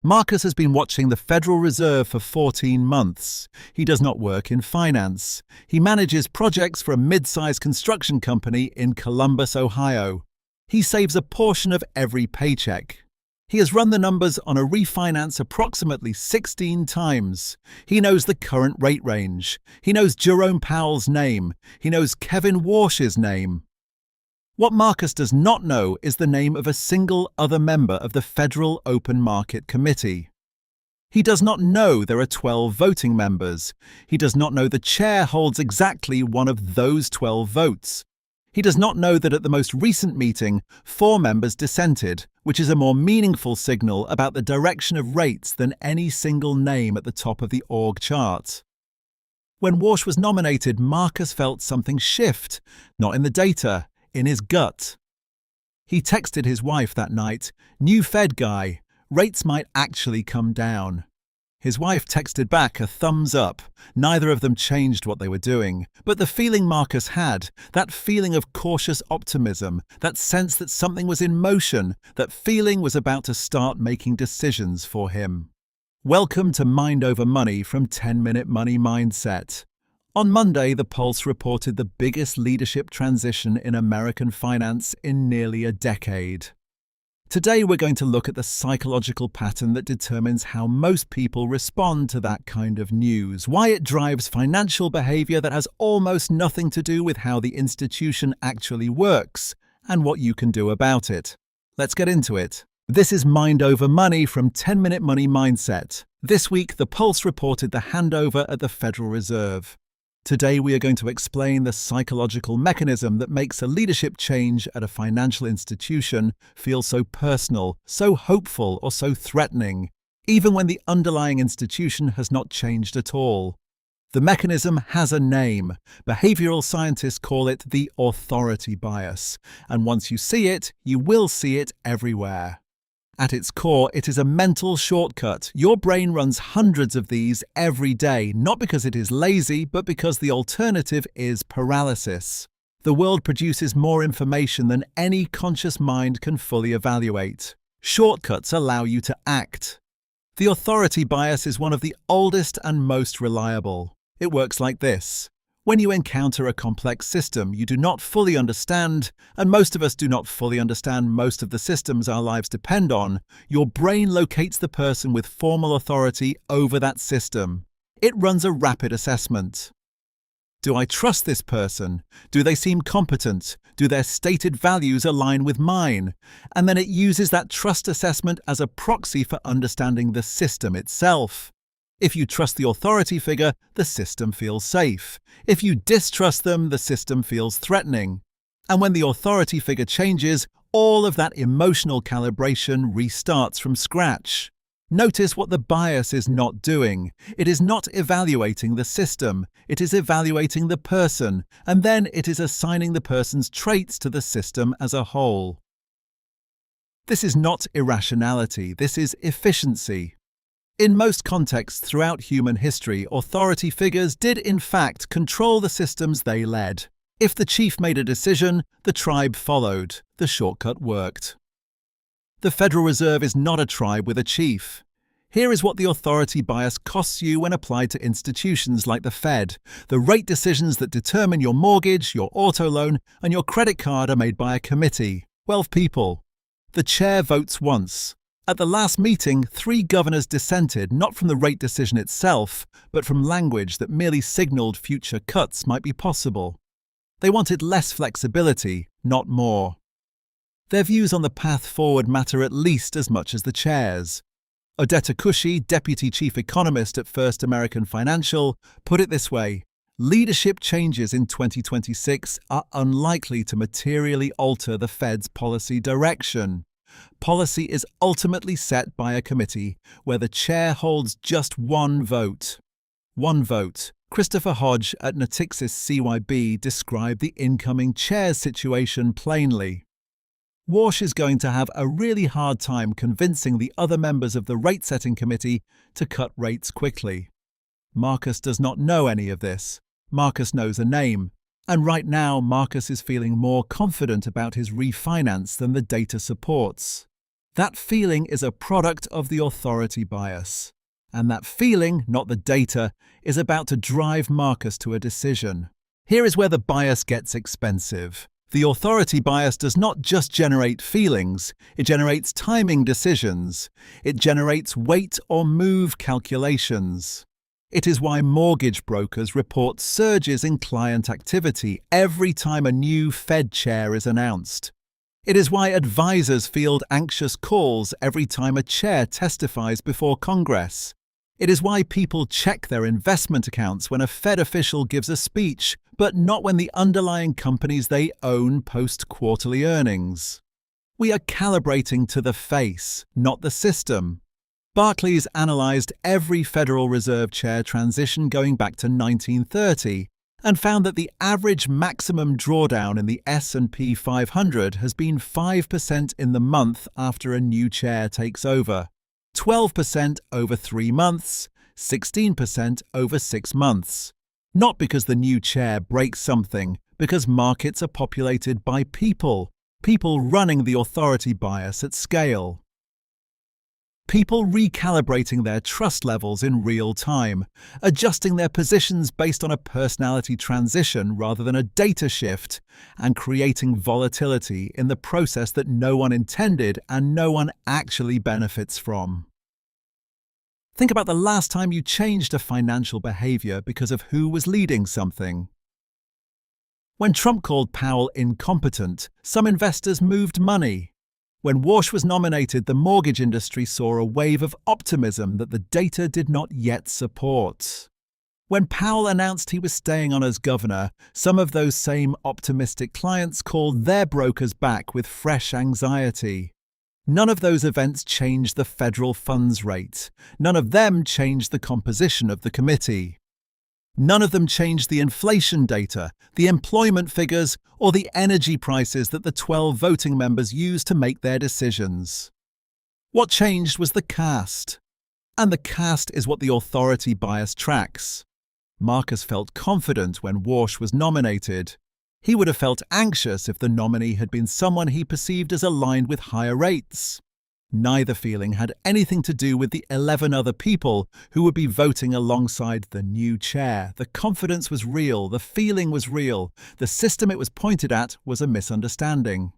Marcus has been watching the Federal Reserve for 14 months. He does not work in finance. He manages projects for a mid-sized construction company in Columbus, Ohio. He saves a portion of every paycheck. He has run the numbers on a refinance approximately 16 times. He knows the current rate range. He knows Jerome Powell's name. He knows Kevin Warsh's name. What Marcus does not know is the name of a single other member of the Federal Open Market Committee. He does not know there are 12 voting members. He does not know the chair holds exactly one of those 12 votes. He does not know that at the most recent meeting, 4 members dissented, which is a more meaningful signal about the direction of rates than any single name at the top of the org chart. When Warsh was nominated, Marcus felt something shift, not in the data, in his gut. He texted his wife that night, "New Fed guy, rates might actually come down." His wife texted back a thumbs up. Neither of them changed what they were doing, but the feeling Marcus had, that feeling of cautious optimism, that sense that something was in motion, that feeling was about to start making decisions for him. Welcome to Mind Over Money from 10-Minute Money Mindset. On Monday, the Pulse reported the biggest leadership transition in American finance in nearly a decade. Today, we're going to look at the psychological pattern that determines how most people respond to that kind of news, why it drives financial behavior that has almost nothing to do with how the institution actually works, and what you can do about it. Let's get into it. This is Mind Over Money from 10-Minute Money Mindset. This week, the Pulse reported the handover at the Federal Reserve. Today we are going to explain the psychological mechanism that makes a leadership change at a financial institution feel so personal, so hopeful, or so threatening, even when the underlying institution has not changed at all. The mechanism has a name. Behavioral scientists call it the authority bias, and once you see it, you will see it everywhere. At its core, it is a mental shortcut. Your brain runs hundreds of these every day, not because it is lazy, but because the alternative is paralysis. The world produces more information than any conscious mind can fully evaluate. Shortcuts allow you to act. The authority bias is one of the oldest and most reliable. It works like this. When you encounter a complex system you do not fully understand, and most of us do not fully understand most of the systems our lives depend on, your brain locates the person with formal authority over that system. It runs a rapid assessment. Do I trust this person? Do they seem competent? Do their stated values align with mine? And then it uses that trust assessment as a proxy for understanding the system itself. If you trust the authority figure, the system feels safe. If you distrust them, the system feels threatening. And when the authority figure changes, all of that emotional calibration restarts from scratch. Notice what the bias is not doing. It is not evaluating the system. It is evaluating the person, and then it is assigning the person's traits to the system as a whole. This is not irrationality. This is efficiency. In most contexts throughout human history, authority figures did in fact control the systems they led. If the chief made a decision, the tribe followed. The shortcut worked. The Federal Reserve is not a tribe with a chief. Here is what the authority bias costs you when applied to institutions like the Fed. The rate decisions that determine your mortgage, your auto loan, and your credit card are made by a committee. 12 people. The chair votes once. At the last meeting, 3 governors dissented not from the rate decision itself, but from language that merely signaled future cuts might be possible. They wanted less flexibility, not more. Their views on the path forward matter at least as much as the chair's. Odeta Kushi, deputy chief economist at First American Financial, put it this way: leadership changes in 2026 are unlikely to materially alter the Fed's policy direction. Policy is ultimately set by a committee where the chair holds just one vote. One vote. Christopher Hodge at Natixis CIB described the incoming chair's situation plainly. Warsh is going to have a really hard time convincing the other members of the rate-setting committee to cut rates quickly. Marcus does not know any of this. Marcus knows a name. And right now, Marcus is feeling more confident about his refinance than the data supports. That feeling is a product of the authority bias. And that feeling, not the data, is about to drive Marcus to a decision. Here is where the bias gets expensive. The authority bias does not just generate feelings, it generates timing decisions. It generates wait or move calculations. It is why mortgage brokers report surges in client activity every time a new Fed chair is announced. It is why advisors field anxious calls every time a chair testifies before Congress. It is why people check their investment accounts when a Fed official gives a speech, but not when the underlying companies they own post quarterly earnings. We are calibrating to the face, not the system. Barclays analyzed every Federal Reserve chair transition going back to 1930 and found that the average maximum drawdown in the S&P 500 has been 5% in the month after a new chair takes over, 12% over 3 months, 16% over 6 months. Not because the new chair breaks something, because markets are populated by people running the authority bias at scale. People recalibrating their trust levels in real time, adjusting their positions based on a personality transition rather than a data shift, and creating volatility in the process that no one intended and no one actually benefits from. Think about the last time you changed a financial behavior because of who was leading something. When Trump called Powell incompetent, some investors moved money. When Warsh was nominated, the mortgage industry saw a wave of optimism that the data did not yet support. When Powell announced he was staying on as governor, some of those same optimistic clients called their brokers back with fresh anxiety. None of those events changed the federal funds rate. None of them changed the composition of the committee. None of them changed the inflation data, the employment figures, or the energy prices that the 12 voting members used to make their decisions. What changed was the cast. And the cast is what the authority bias tracks. Marcus felt confident when Warsh was nominated. He would have felt anxious if the nominee had been someone he perceived as aligned with higher rates. Neither feeling had anything to do with the 11 other people who would be voting alongside the new chair. The confidence was real, the feeling was real, the system it was pointed at was a misunderstanding.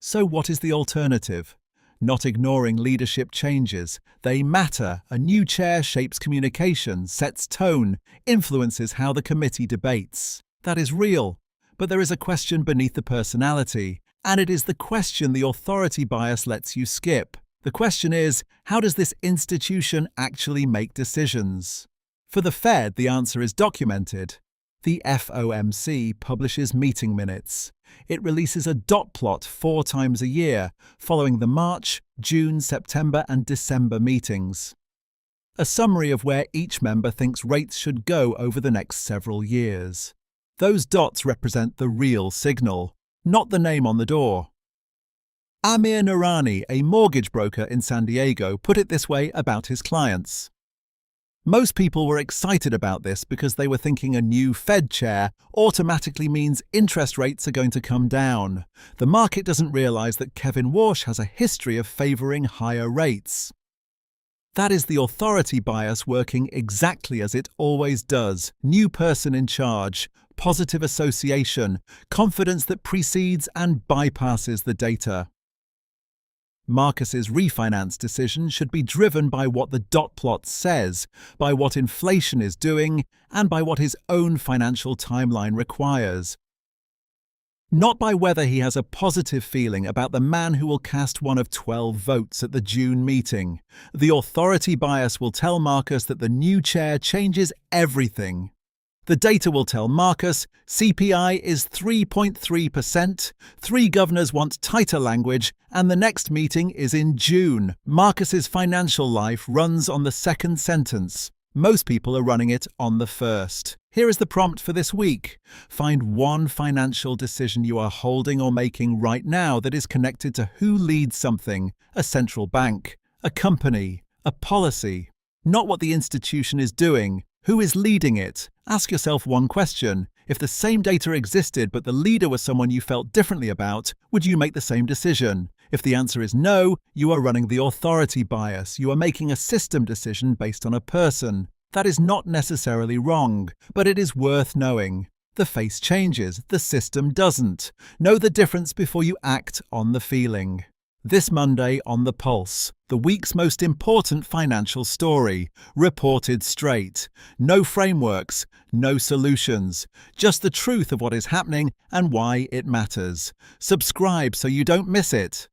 So what is the alternative? Not ignoring leadership changes. They matter. A new chair shapes communication, sets tone, influences how the committee debates. That is real. But there is a question beneath the personality. And it is the question the authority bias lets you skip. The question is, how does this institution actually make decisions? For the Fed, the answer is documented. The FOMC publishes meeting minutes. It releases a dot plot 4 times a year, following the March, June, September, and December meetings. A summary of where each member thinks rates should go over the next several years. Those dots represent the real signal, not the name on the door. Amir Nurani, a mortgage broker in San Diego, put it this way about his clients. Most people were excited about this because they were thinking a new Fed chair automatically means interest rates are going to come down. The market doesn't realize that Kevin Warsh has a history of favoring higher rates. That is the authority bias working exactly as it always does. New person in charge, positive association, confidence that precedes and bypasses the data. Marcus's refinance decision should be driven by what the dot plot says, by what inflation is doing, and by what his own financial timeline requires. Not by whether he has a positive feeling about the man who will cast one of 12 votes at the June meeting. The authority bias will tell Marcus that the new chair changes everything. The data will tell Marcus CPI is 3.3%, 3 governors want tighter language, and the next meeting is in June. Marcus's financial life runs on the second sentence. Most people are running it on the first. Here is the prompt for this week. Find one financial decision you are holding or making right now that is connected to who leads something, a central bank, a company, a policy. Not what the institution is doing. Who is leading it? Ask yourself one question. If the same data existed but the leader was someone you felt differently about, would you make the same decision? If the answer is no, you are running the authority bias. You are making a system decision based on a person. That is not necessarily wrong, but it is worth knowing. The face changes, the system doesn't. Know the difference before you act on the feeling. This Monday on The Pulse, the week's most important financial story, reported straight. No frameworks, no solutions, just the truth of what is happening and why it matters. Subscribe so you don't miss it.